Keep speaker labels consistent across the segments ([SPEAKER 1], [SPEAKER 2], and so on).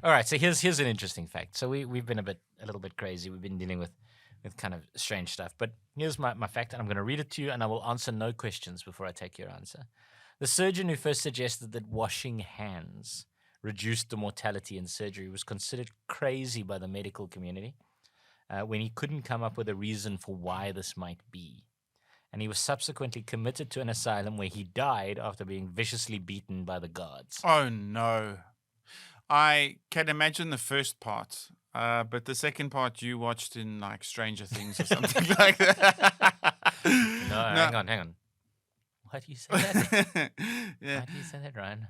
[SPEAKER 1] All right, so here's an interesting fact. So we've been a little bit crazy. We've been dealing with kind of strange stuff. But here's my fact, and I'm going to read it to you, and I will answer no questions before I take your answer. The surgeon who first suggested that washing hands reduced the mortality in surgery was considered crazy by the medical community when he couldn't come up with a reason for why this might be. And he was subsequently committed to an asylum where he died after being viciously beaten by the guards.
[SPEAKER 2] Oh, no. I can imagine the first part, but the second part you watched in like Stranger Things or something like that.
[SPEAKER 1] No, hang on. Why do you say that?
[SPEAKER 2] Yeah.
[SPEAKER 1] Why do you say that, Ryan?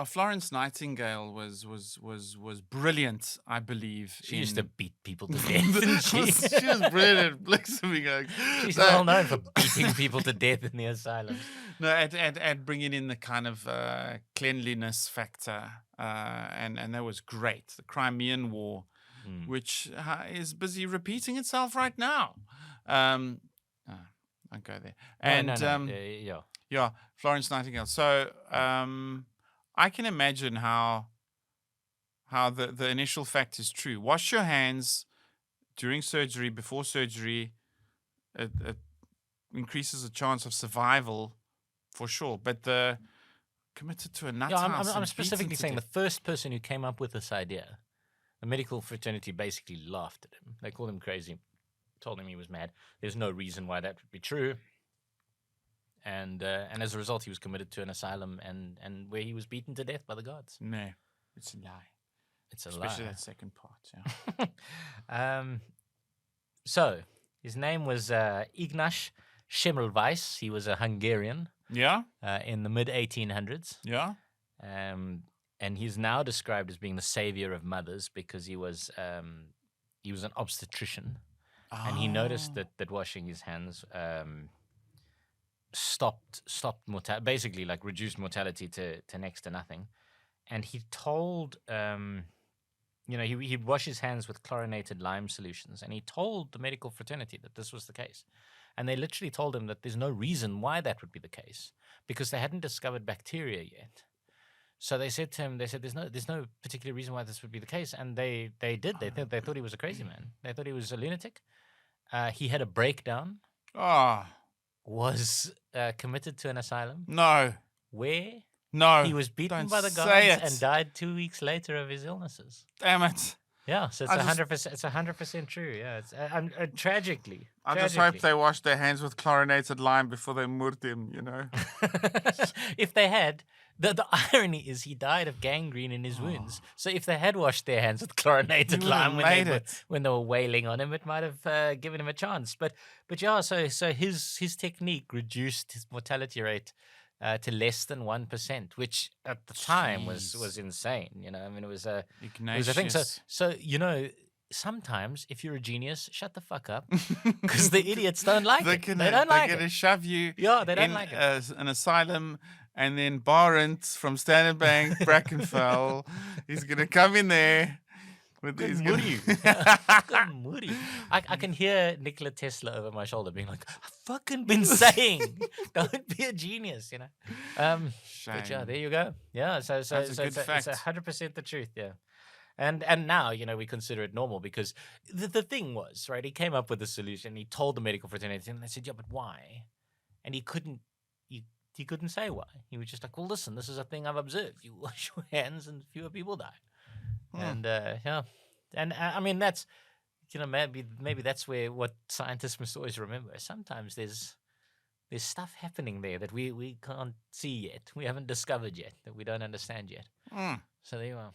[SPEAKER 2] Florence Nightingale was brilliant, I believe.
[SPEAKER 1] She used to beat people to death, didn't she?
[SPEAKER 2] She was brilliant. Bless me, guys.
[SPEAKER 1] She's well known for beating people to death in the asylums.
[SPEAKER 2] No, and bringing in the kind of cleanliness factor, and that was great. The Crimean War, which is busy repeating itself right now. I'll go there.
[SPEAKER 1] And
[SPEAKER 2] yeah, Florence Nightingale. So I can imagine how the initial fact is true. Wash your hands during surgery, before surgery. It increases the chance of survival for sure. But the committed to a nut house.
[SPEAKER 1] I'm specifically saying the first person who came up with this idea, the medical fraternity basically laughed at him. They called him crazy, told him he was mad. There's no reason why that would be true. And as a result, he was committed to an asylum and where he was beaten to death by the guards.
[SPEAKER 2] No, it's a lie.
[SPEAKER 1] It's a
[SPEAKER 2] Especially
[SPEAKER 1] lie.
[SPEAKER 2] that second part, yeah.
[SPEAKER 1] So, his name was Ignaz Semmelweis. He was a Hungarian.
[SPEAKER 2] Yeah?
[SPEAKER 1] In the mid-1800s.
[SPEAKER 2] Yeah?
[SPEAKER 1] And he's now described as being the savior of mothers because he was an obstetrician. Oh. And he noticed that washing his hands stopped mortality, basically like reduced mortality to next to nothing. And he told, he'd wash his hands with chlorinated lime solutions. And he told the medical fraternity that this was the case. And they literally told him that there's no reason why that would be the case because they hadn't discovered bacteria yet. So they said to him, there's no particular reason why this would be the case. And they did. They thought he was a crazy man. They thought he was a lunatic. He had a breakdown. Was committed to an asylum.
[SPEAKER 2] No.
[SPEAKER 1] Where?
[SPEAKER 2] No.
[SPEAKER 1] He was beaten by the guards and died 2 weeks later of his illnesses.
[SPEAKER 2] Damn it.
[SPEAKER 1] Yeah, so it's 100%. It's 100% true. Yeah, it's tragically.
[SPEAKER 2] I just hope they washed their hands with chlorinated lime before they murdered him.
[SPEAKER 1] If they had, the irony is he died of gangrene in his wounds. So if they had washed their hands with chlorinated lime when they were wailing on him, it might have given him a chance. But yeah, so his technique reduced his mortality rate to less than 1%, which at the time was insane. I mean, it was a thing. So sometimes if you're a genius, shut the fuck up because the idiots don't like it. They don't like it.
[SPEAKER 2] They're going to shove you
[SPEAKER 1] they don't like it.
[SPEAKER 2] An asylum, and then Barent from Standard Bank, Brackenfell, he's going to come in there.
[SPEAKER 1] I can hear Nikola Tesla over my shoulder being like, I've fucking been saying, don't be a genius, Shame. But yeah, there you go. Yeah, so it's 100% the truth, yeah. And now, we consider it normal because the thing was, right, he came up with a solution. He told the medical fraternity, and they said, yeah, but why? And he couldn't say why. He was just like, well, listen, this is a thing I've observed. You wash your hands and fewer people die. And I mean that's maybe that's where what scientists must always remember. Sometimes there's stuff happening there that we can't see yet, we haven't discovered yet, that we don't understand yet. So there you are.